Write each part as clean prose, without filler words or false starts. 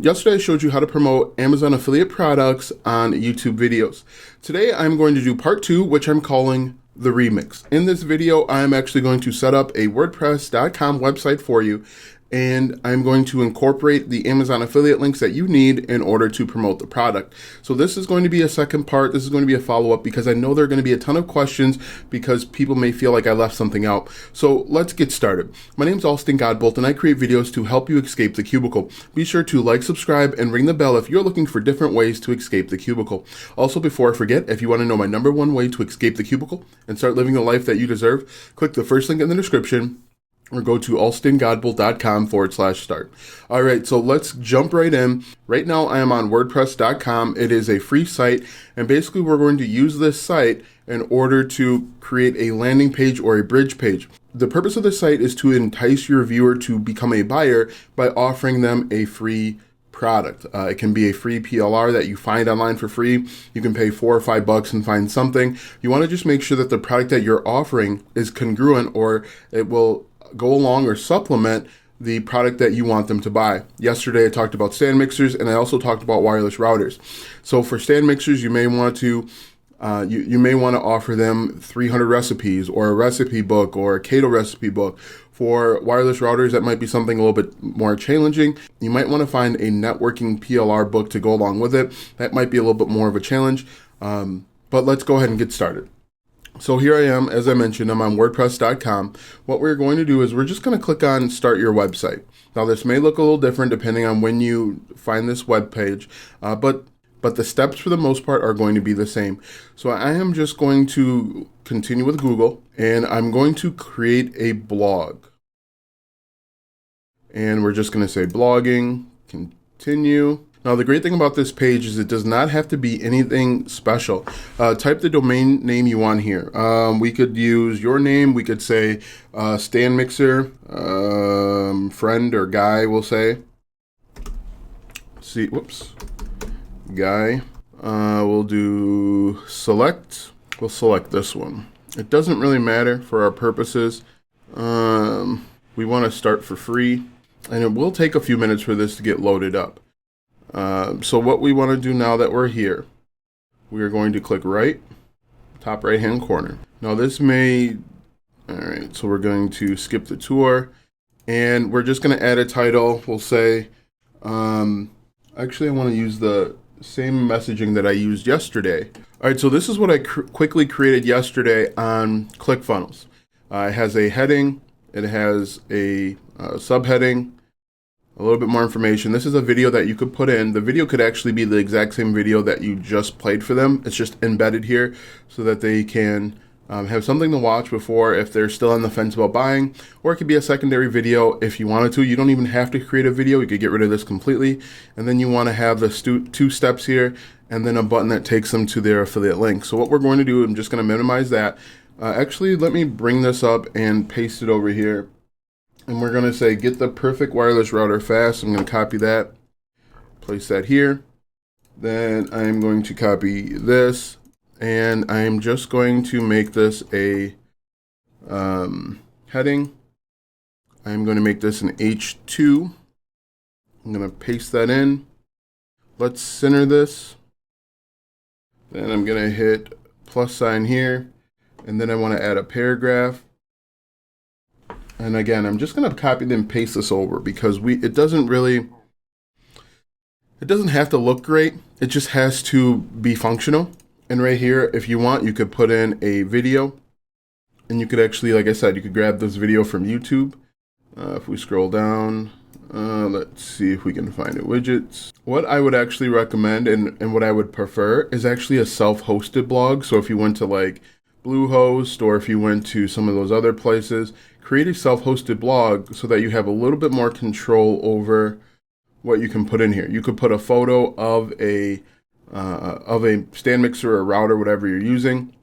Yesterday I showed you how to promote Amazon affiliate products on YouTube videos. Today I'm going to do part 2, which I'm calling the remix. In this video, I'm actually going to set up a WordPress.com website for you, and I'm going to incorporate the Amazon affiliate links that you need in order to promote the product. So this is going to be a second part. This is going to be a follow-up because I know there are going to be a ton of questions because people may feel like I left something out. So let's get started. My name is Alston Godbolt and I create videos to help you escape the cubicle. Be sure to like, subscribe, and ring the bell if you're looking for different ways to escape the cubicle. Also, before I forget, if you want to know my #1 way to escape the cubicle and start living the life that you deserve, click the first link in the description or go to alstongodbolt.com/start. All right, so let's jump right in. Right now, I am on WordPress.com. It is a free site, and basically we're going to use this site in order to create a landing page or a bridge page. The purpose of the site is to entice your viewer to become a buyer by offering them a free product. It can be a free PLR that you find online for free. You can pay $4 or $5 and find something. You want to just make sure that the product that you're offering is congruent, or it will go along or supplement the product that you want them to buy. Yesterday I talked about stand mixers, and I also talked about wireless routers. So for stand mixers, you may want to you may want to offer them 300 recipes or a recipe book or a Cato recipe book. For wireless routers, that might be something a little bit more challenging. You might want to find a networking PLR book to go along with it. That might be a little bit more of a challenge, but let's go ahead and get started. So here I am, as I mentioned, I'm on WordPress.com. What we're going to do is we're just going to click on Start Your Website. Now this may look a little different depending on when you find this web page, but the steps for the most part are going to be the same. So I am just going to continue with Google, and I'm going to create a blog. And we're just going to say blogging, continue. Now, the great thing about this page is it does not have to be anything special. Type the domain name you want here. We could use your name. We could say Stand Mixer, friend or guy, we'll say. See, whoops, guy. We'll do select. We'll select this one. It doesn't really matter for our purposes. We want to start for free, and it will take a few minutes for this to get loaded up. So what we want to do now that we're here, we are going to click right, top right hand corner. Now this may, all right, so we're going to skip the tour, and we're just going to add a title. We'll say, actually I want to use the same messaging that I used yesterday. All right, so this is what I quickly created yesterday on ClickFunnels. It has a heading, it has a subheading, a little bit more information. This is a video that you could put in. The video could actually be the exact same video that you just played for them. It's just embedded here so that they can have something to watch before if they're still on the fence about buying, or it could be a secondary video if you wanted to. You don't even have to create a video. You could get rid of this completely. And then you want to have the 2 steps here and then a button that takes them to their affiliate link. So what we're going to do, I'm just going to minimize that. Actually, let me bring this up and paste it over here. And we're going to say, get the perfect wireless router fast. I'm going to copy that, place that here. Then I'm going to copy this, and I'm just going to make this a heading. I'm going to make this an H2. I'm going to paste that in. Let's center this. Then I'm going to hit plus sign here, and then I want to add a paragraph. And again, I'm just going to copy and paste this over because it doesn't have to look great. It just has to be functional. And right here, if you want, you could put in a video, and you could actually, like I said, you could grab this video from YouTube. If we scroll down, let's see if we can find it. Widgets. What I would actually recommend and what I would prefer is actually a self-hosted blog. So if you went to like Bluehost, or if you went to some of those other places, create a self-hosted blog so that you have a little bit more control over what you can put in here. You could put a photo of a stand mixer or router, whatever you're using.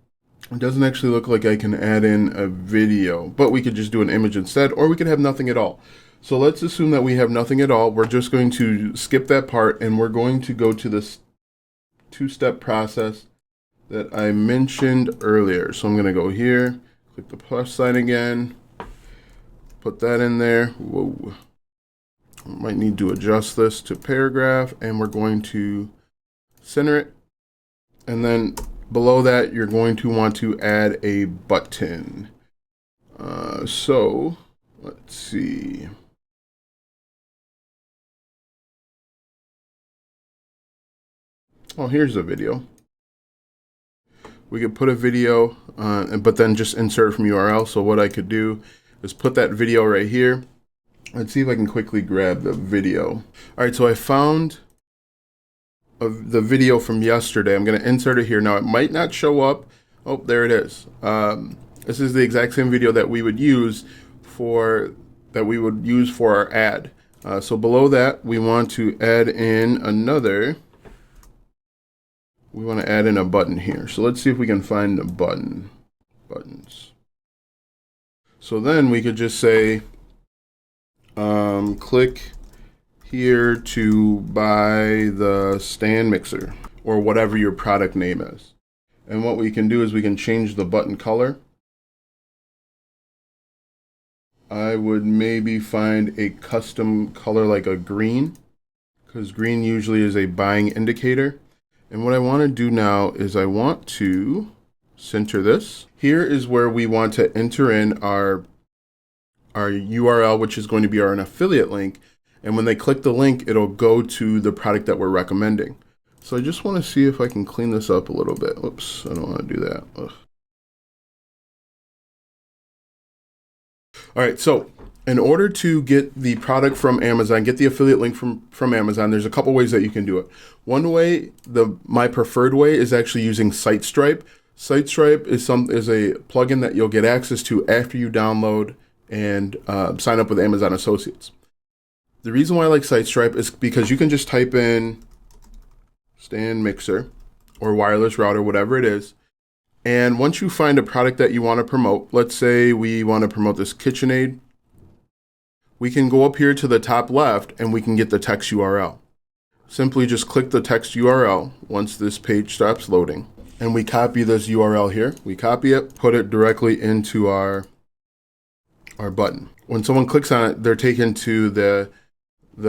It doesn't actually look like I can add in a video, but we could just do an image instead, or we could have nothing at all. So let's assume that we have nothing at all. We're just going to skip that part, and we're going to go to this 2-step process that I mentioned earlier. So I'm going to go here, click the plus sign again, put that in there. Whoa. Might need to adjust this to paragraph, and we're going to center it. And then below that, you're going to want to add a button. So let's see. Oh, here's a video. We could put a video, but then just insert from URL. So what I could do is put that video right here. Let's see if I can quickly grab the video. All right, so I found the video from yesterday. I'm going to insert it here. Now, it might not show up. Oh, there it is. This is the exact same video that we would use for our ad. So below that, we want to add in we want to add in a button here. So let's see if we can find a buttons. So then we could just say, click here to buy the stand mixer, or whatever your product name is. And what we can do is we can change the button color. I would maybe find a custom color like a green, because green usually is a buying indicator. And what I want to do now is I want to center this. Here is where we want to enter in our URL, which is going to be an affiliate link. And when they click the link, it'll go to the product that we're recommending. So I just want to see if I can clean this up a little bit. Oops, I don't want to do that. Ugh. All right, so in order to get the product from Amazon, get the affiliate link from Amazon, there's a couple ways that you can do it. One way, my preferred way, is actually using SiteStripe. SiteStripe is a plugin that you'll get access to after you download and sign up with Amazon Associates. The reason why I like SiteStripe is because you can just type in stand mixer or wireless router, whatever it is. And once you find a product that you want to promote, let's say we want to promote this KitchenAid, we can go up here to the top left and we can get the text URL. Simply just click the text URL once this page stops loading. And we copy this URL here. We copy it, put it directly into our button. When someone clicks on it, they're taken to the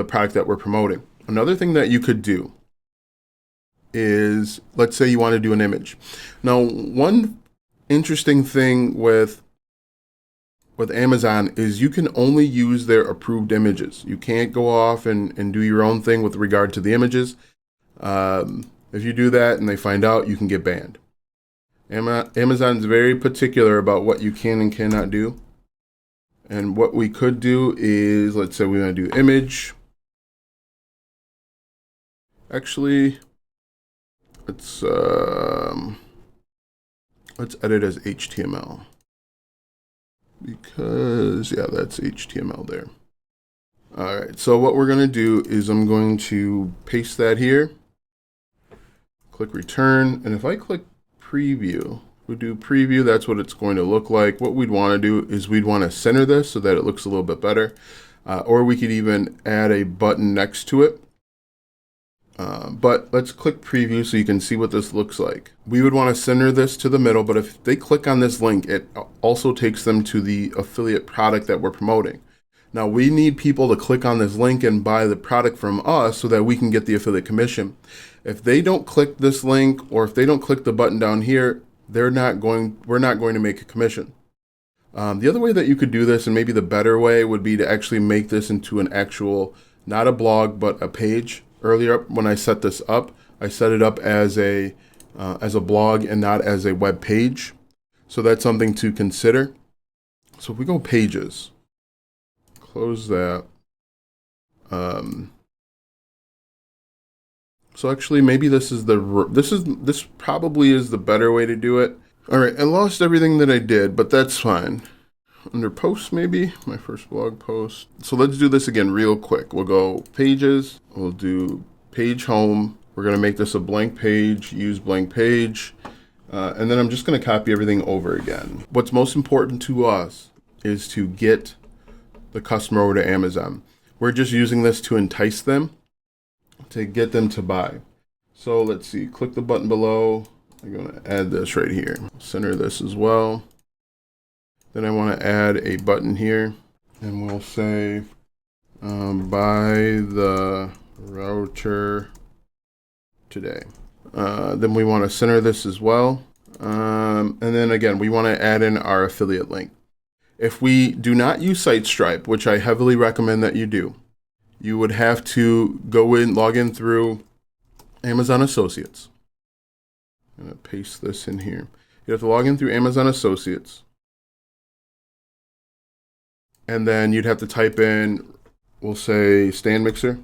product that we're promoting. Another thing that you could do is, let's say you want to do an image. Now, one interesting thing with Amazon is you can only use their approved images. You can't go off and do your own thing with regard to the images. If you do that and they find out, you can get banned. Amazon's very particular about what you can and cannot do. And what we could do is, let's say we want to do image. Actually, let's edit as HTML. Because, yeah, that's HTML there. All right, so what we're going to do is I'm going to paste that here. Click return, and if I click preview, we do preview, that's what it's going to look like. What we'd want to do is we'd want to center this so that it looks a little bit better. Or we could even add a button next to it. But let's click preview so you can see what this looks like. We would want to center this to the middle, but if they click on this link, it also takes them to the affiliate product that we're promoting. Now we need people to click on this link and buy the product from us so that we can get the affiliate commission. If they don't click this link, or if they don't click the button down here, we're not going to make a commission. The other way that you could do this, and maybe the better way, would be to actually make this into an actual, not a blog, but a page. Earlier, when I set this up, I set it up as a blog and not as a web page. So that's something to consider. So if we go pages, close that. So actually, maybe this probably is the better way to do it. All right, I lost everything that I did, but that's fine. Under posts, maybe my first blog post. So let's do this again real quick. We'll go pages. We'll do page home. We're going to make this a blank page, use blank page. And then I'm just going to copy everything over again. What's most important to us is to get the customer over to Amazon. We're just using this to entice them, to get them to buy. So let's see, click the button below. I'm going to add this right here. Center this as well. Then I want to add a button here, and we'll say Buy the router today. Then we want to center this as well. And then again, we want to add in our affiliate link. If we do not use SiteStripe, which I heavily recommend that you do, you would have to go in, log in through Amazon Associates. I'm going to paste this in here. You have to log in through Amazon Associates. And then you'd have to type in, we'll say stand mixer.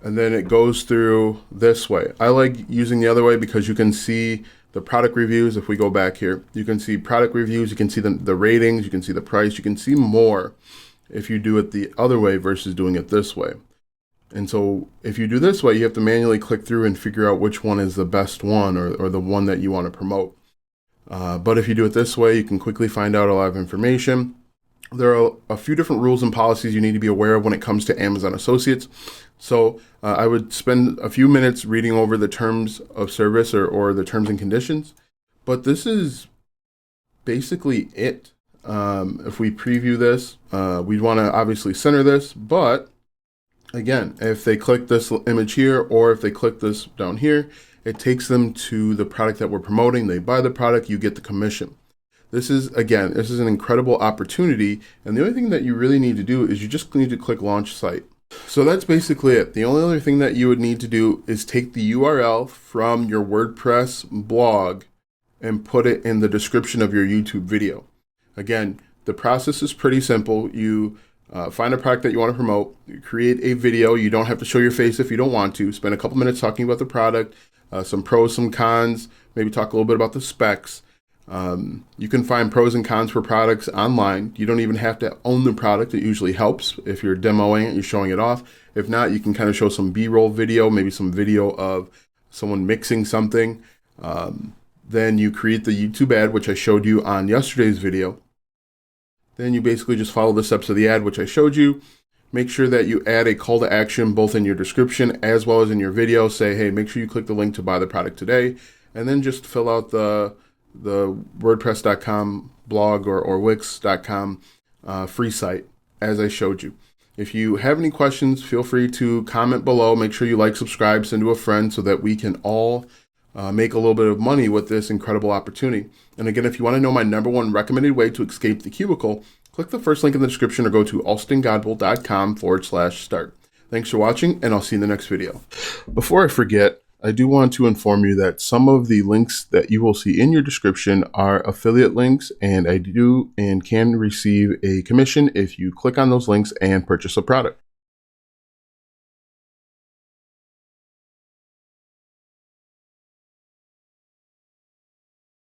And then it goes through this way. I like using the other way because you can see the product reviews. If we go back here, you can see product reviews, you can see the ratings, you can see the price, you can see more if you do it the other way versus doing it this way. And so if you do this way, you have to manually click through and figure out which one is the best one or the one that you want to promote. But if you do it this way, you can quickly find out a lot of information. There are a few different rules and policies you need to be aware of when it comes to Amazon Associates. So I would spend a few minutes reading over the terms of service or the terms and conditions. But this is basically it. If we preview this, we'd want to obviously center this. But again, if they click this image here or if they click this down here, it takes them to the product that we're promoting. They buy the product, you get the commission. This is an incredible opportunity. And the only thing that you really need to do is you just need to click launch site. So that's basically it. The only other thing that you would need to do is take the URL from your WordPress blog and put it in the description of your YouTube video. Again, the process is pretty simple. You find a product that you want to promote, you create a video. You don't have to show your face if you don't want to. Spend a couple minutes talking about the product, some pros, some cons, maybe talk a little bit about the specs. You can find pros and cons for products online. You don't even have to own the product. It usually helps if you're demoing it, you're showing it off. If not, you can kind of show some B-roll video, maybe some video of someone mixing something. Then you create the YouTube ad, which I showed you on yesterday's video. Then you basically just follow the steps of the ad, which I showed you. Make sure that you add a call to action both in your description as well as in your video. Say, hey, make sure you click the link to buy the product today. And then just fill out the WordPress.com blog or Wix.com free site as I showed you. If you have any questions, feel free to comment below. Make sure you like, subscribe, send to a friend so that we can all make a little bit of money with this incredible opportunity. And again, if you want to know my #1 recommended way to escape the cubicle, click the first link in the description or go to alstongodboll.com/start. Thanks for watching, and I'll see you in the next video. Before I forget, I do want to inform you that some of the links that you will see in your description are affiliate links, and I do and can receive a commission if you click on those links and purchase a product.